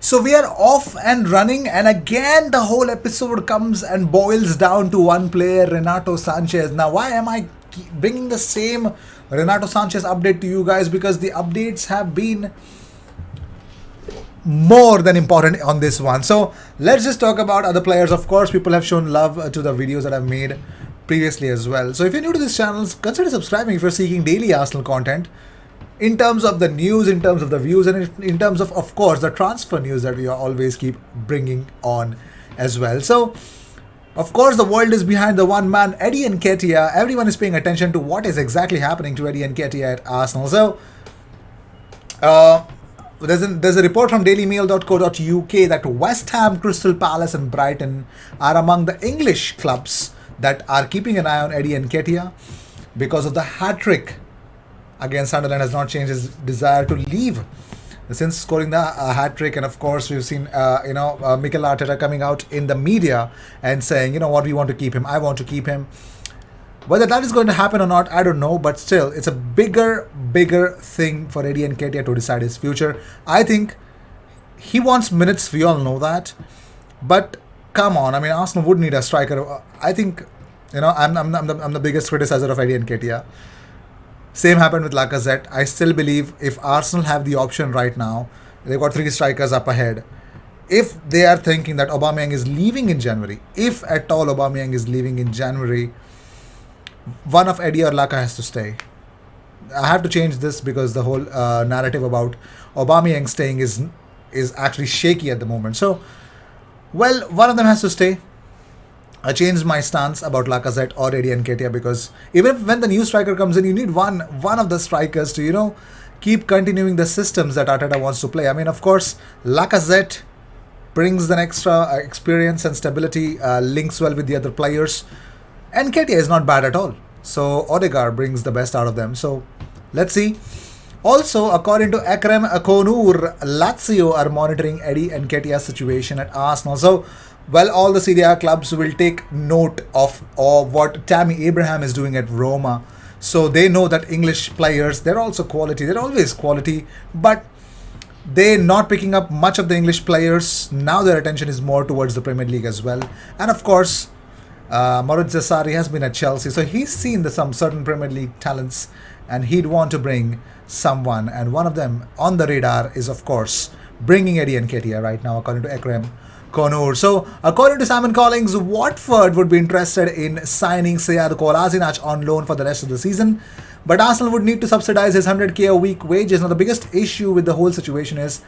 So we are off and running, and again the whole episode comes and boils down to one player, Renato Sanches. Now, why am I bringing the same Renato Sanches update to you guys? Because the updates have been more than important on this one. So let's just talk about other players. Of course, people have shown love to the videos that I've made previously as well. So if you're new to this channel, consider subscribing if you're seeking daily Arsenal content. In terms of the news, in terms of the views, and in terms of course, the transfer news that we always keep bringing on as well. So, of course, the world is behind the one man, Eddie Nketiah. Everyone is paying attention to what is exactly happening to Eddie Nketiah at Arsenal. So, there's a report from dailymail.co.uk that West Ham, Crystal Palace and Brighton are among the English clubs that are keeping an eye on Eddie Nketiah because of the hat-trick against Sunderland has not changed his desire to leave since scoring the hat-trick. And of course, we've seen Mikel Arteta coming out in the media and saying, you know what, we want to keep him. I want to keep him. Whether that is going to happen or not, I don't know. But still, it's a bigger thing for Eddie Nketiah to decide his future. I think he wants minutes. We all know that. But come on, I mean, Arsenal would need a striker. I think, I'm the biggest criticizer of Eddie Nketiah. Same happened with Lacazette. I still believe if Arsenal have the option right now, they've got 3 strikers up ahead. If they are thinking that Aubameyang is leaving in January, if at all Aubameyang is leaving in January, one of Eddie or Laka has to stay. I have to change this because the whole narrative about Aubameyang staying is actually shaky at the moment. So, well, one of them has to stay. I changed my stance about Lacazette or Eddie Nketiah because even if when the new striker comes in, you need one of the strikers to, keep continuing the systems that Arteta wants to play. I mean, of course, Lacazette brings an extra experience and stability, links well with the other players. Nketiah is not bad at all. So Odegaard brings the best out of them. So let's see. Also, according to Ekrem Konur, Lazio are monitoring Eddie Nketiah's situation at Arsenal. So, well, all the Serie A clubs will take note of what Tammy Abraham is doing at Roma. So they know that English players, they're also quality. They're always quality. But they're not picking up much of the English players. Now their attention is more towards the Premier League as well. And of course, Maurizio Sarri has been at Chelsea. So he's seen some certain Premier League talents. And he'd want to bring someone. And one of them on the radar is, of course, bringing Eddie Nketiah right now, according to Ekrem Konur. So, according to Simon Collins, Watford would be interested in signing Sead Kolasinac on loan for the rest of the season. But Arsenal would need to subsidize his 100k a week wages. Now, the biggest issue with the whole situation is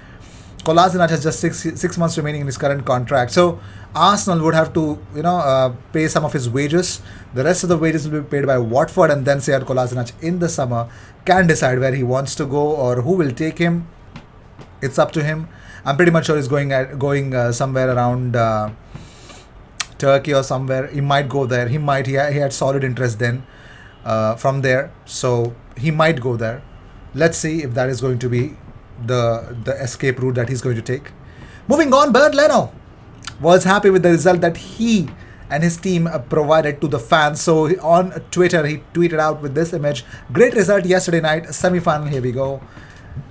Kolasinac has just six months remaining in his current contract. So, Arsenal would have to, pay some of his wages. The rest of the wages will be paid by Watford, and then Sead Kolasinac in the summer can decide where he wants to go or who will take him. It's up to him. I'm pretty much sure he's going somewhere around Turkey or somewhere. He might go there. He had solid interest then from there. So he might go there. Let's see if that is going to be the escape route that he's going to take. Moving on, Bernd Leno was happy with the result that he and his team provided to the fans. So on Twitter, he tweeted out with this image: "Great result yesterday night, semi-final. Here we go.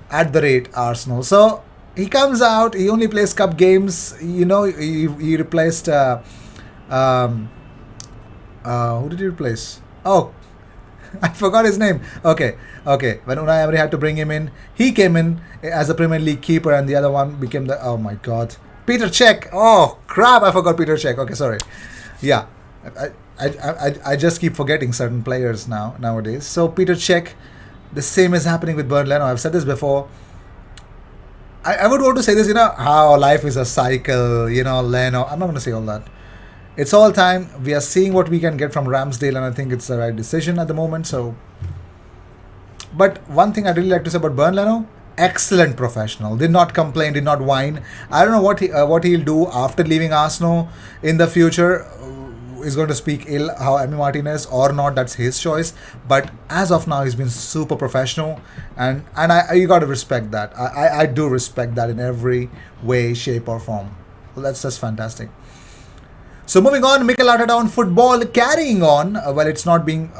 At the rate Arsenal." So he comes out. He only plays cup games. He replaced. Who did he replace? Oh, I forgot his name. Okay. When Unai Emery had to bring him in, he came in as a Premier League keeper, and the other one became oh my God, Peter Cech. Oh crap! I forgot Peter Cech. Okay, sorry. Yeah, I just keep forgetting certain players nowadays. So Peter Cech. The same is happening with Bernd Leno. I've said this before. I would want to say this, how life is a cycle, Leno. I'm not going to say all that. It's all time. We are seeing what we can get from Ramsdale, and I think it's the right decision at the moment. So, but one thing I'd really like to say about Bernd Leno, excellent professional. Did not complain, did not whine. I don't know what he'll do after leaving Arsenal in the future. Is going to speak ill how Emi Martinez or not, that's his choice. But as of now, he's been super professional, and you got to respect that. I do respect that in every way, shape or form. Well, that's just fantastic. So moving on, Mikel Arteta on football, carrying on. Well, it's not being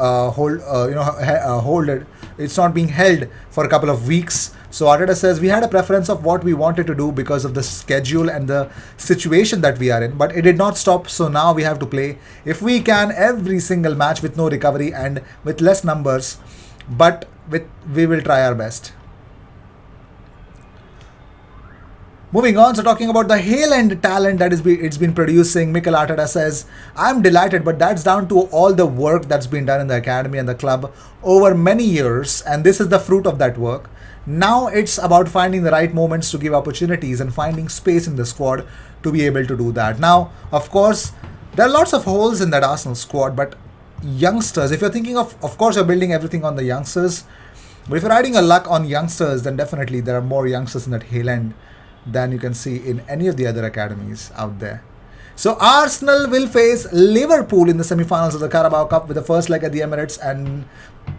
it's not being held for a couple of weeks. So Arteta says, we had a preference of what we wanted to do because of the schedule and the situation that we are in, but it did not stop. So now we have to play, if we can, every single match with no recovery and with less numbers, but we will try our best. Moving on, so talking about the Haaland talent that it's been producing, Mikel Arteta says, I'm delighted, but that's down to all the work that's been done in the academy and the club over many years, and this is the fruit of that work. Now it's about finding the right moments to give opportunities and finding space in the squad to be able to do that. Now, of course, there are lots of holes in that Arsenal squad, but youngsters, if you're thinking of course, you're building everything on the youngsters, but if you're riding a luck on youngsters, then definitely there are more youngsters in that Haaland than you can see in any of the other academies out there. So Arsenal will face Liverpool in the semi-finals of the Carabao Cup with the first leg at the Emirates, and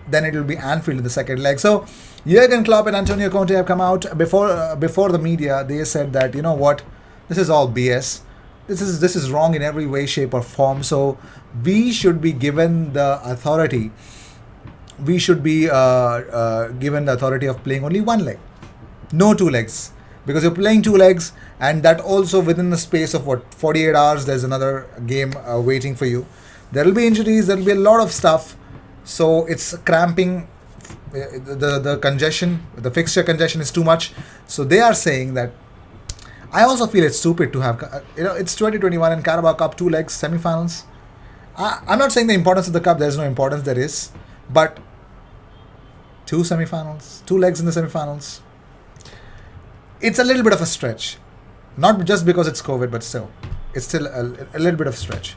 then it will be Anfield in the second leg. So Jurgen Klopp and Antonio Conte have come out before the media. They said that, you know what, this is all BS. This is wrong in every way, shape or form. So we should be given the authority. We should be given the authority of playing only one leg, no two legs. Because you're playing two legs, and that also within the space of 48 hours, there's another game waiting for you. There will be injuries, there will be a lot of stuff. So it's cramping, the congestion, the fixture congestion is too much. So they are saying that, I also feel it's stupid to have, it's 2021 and Carabao Cup, 2 legs, semi-finals. I'm not saying the importance of the cup, there's no importance, there is. But 2 semi-finals, 2 legs in the semi-finals. It's a little bit of a stretch. Not just because it's COVID, but still. It's still a little bit of a stretch.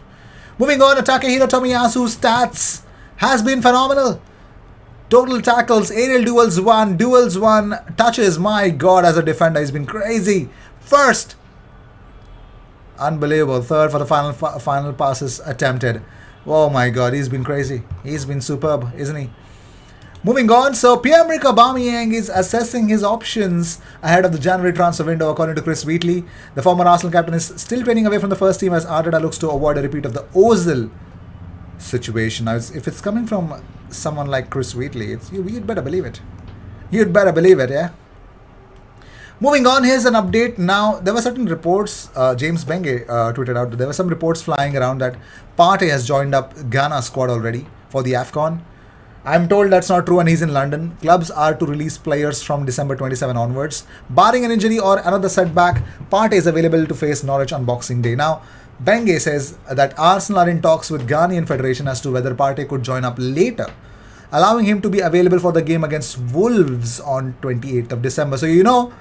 Moving on, Takehiro Tomiyasu's stats has been phenomenal. Total tackles, aerial duels won, touches, my God, as a defender, he's been crazy. First, unbelievable. Third for the final passes attempted. Oh my God, he's been crazy. He's been superb, isn't he? Moving on, so Pierre-Emerick Aubameyang is assessing his options ahead of the January transfer window, according to Chris Wheatley. The former Arsenal captain is still training away from the first team as Arteta looks to avoid a repeat of the Ozil situation. Now, if it's coming from someone like Chris Wheatley, you'd better believe it. You'd better believe it, yeah? Moving on, here's an update. Now, there were certain reports, James Benge tweeted out, there were some reports flying around that Partey has joined up Ghana squad already for the AFCON. I'm told that's not true and he's in London. Clubs are to release players from December 27 onwards. Barring an injury or another setback, Partey is available to face Norwich on Boxing Day. Now, Benge says that Arsenal are in talks with Ghanaian Federation as to whether Partey could join up later, allowing him to be available for the game against Wolves on 28th of December. So,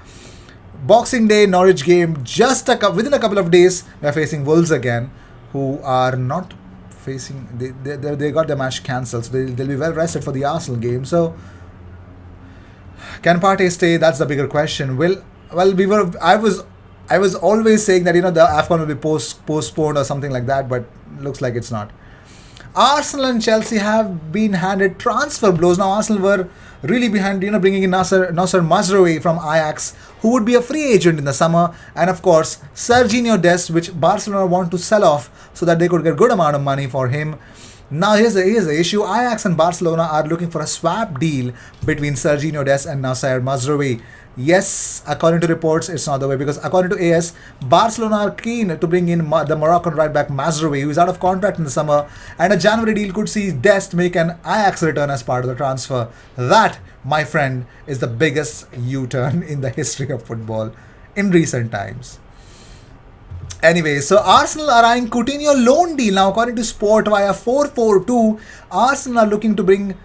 Boxing Day, Norwich game, just within a couple of days, we're facing Wolves again, who are not facing, they got their match cancelled, so they'll be well rested for the Arsenal game. So can Partey stay? That's the bigger question. I was always saying that the AFCON will be postponed or something like that, but looks like it's not. Arsenal and Chelsea have been handed transfer blows. Now Arsenal were really behind, bringing in Nasser Mazraoui from Ajax, who would be a free agent in the summer, and of course Serginho Dest, which Barcelona want to sell off so that they could get a good amount of money for him. Now here's the issue. Ajax and Barcelona are looking for a swap deal between Serginho Dest and Nasser Mazraoui. Yes, according to reports, it's not the way, because according to AS, Barcelona are keen to bring in the Moroccan right-back Mazraoui, who is out of contract in the summer, and a January deal could see Dest make an Ajax return as part of the transfer. That, my friend, is the biggest U-turn in the history of football in recent times. Anyway, so Arsenal are eyeing Coutinho loan deal. Now, according to Sport via 442, Arsenal are looking to bring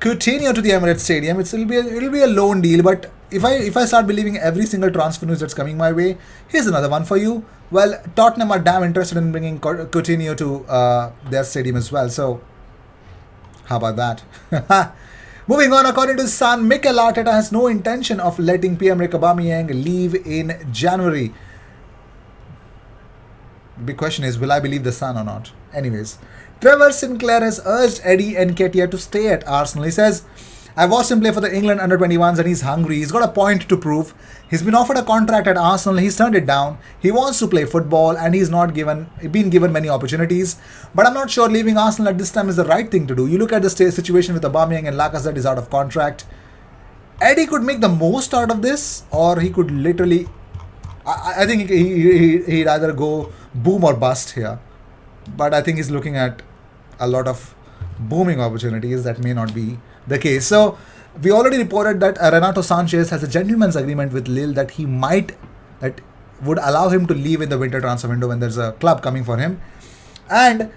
Coutinho to the Emirates Stadium. It'll be a loan deal, but if I start believing every single transfer news that's coming my way, here's another one for you. Well, Tottenham are damn interested in bringing Coutinho to their stadium as well. So, how about that? Moving on, according to Sun, Mikel Arteta has no intention of letting Pierre-Emerick Aubameyang leave in January. The big question is, will I believe the Sun or not? Anyways, Trevor Sinclair has urged Eddie Nketiah to stay at Arsenal. He says, I watched him play for the England under-21s and he's hungry. He's got a point to prove. He's been offered a contract at Arsenal. He's turned it down. He wants to play football and he's not been given many opportunities. But I'm not sure leaving Arsenal at this time is the right thing to do. You look at the situation with Aubameyang and Lacazette is out of contract. Eddie could make the most out of this, or he could literally. I think he'd either go boom or bust here. But I think he's looking at a lot of booming opportunities. That may not be the case. So we already reported that Renato Sanches has a gentleman's agreement with Lille that that would allow him to leave in the winter transfer window when there's a club coming for him. And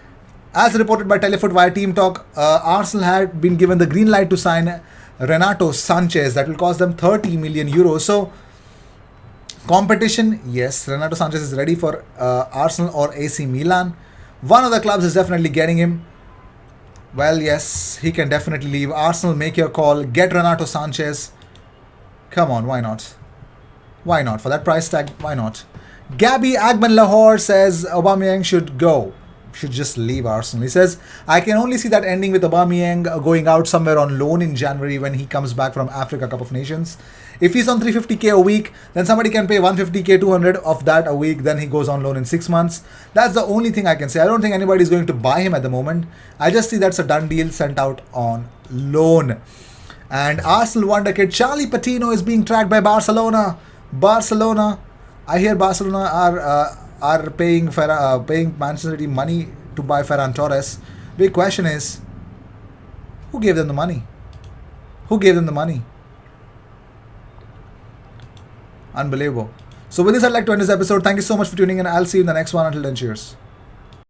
as reported by Telefoot via Team Talk, Arsenal had been given the green light to sign Renato Sanches. That will cost them 30 million euros. So competition, yes, Renato Sanches is ready for Arsenal or AC Milan. One of the clubs is definitely getting him. Well, yes, he can definitely leave. Arsenal, make your call. Get Renato Sanches. Come on, why not? Why not? For that price tag, why not? Gabby Agbonlahor says Aubameyang should go. Should just leave Arsenal. He says, I can only see that ending with Aubameyang going out somewhere on loan in January when he comes back from Africa Cup of Nations. If he's on 350k a week, then somebody can pay 150k, 200 of that a week. Then he goes on loan in 6 months. That's the only thing I can say. I don't think anybody's going to buy him at the moment. I just see that's a done deal, sent out on loan. And Arsenal wonder kid Charlie Patino is being tracked by Barcelona. I hear Barcelona are paying Manchester City money to buy Ferran Torres. Big question is, who gave them the money? Who gave them the money? Unbelievable. So with this, I'd like to end this episode. Thank you so much for tuning in. I'll see you in the next one. Until then, cheers.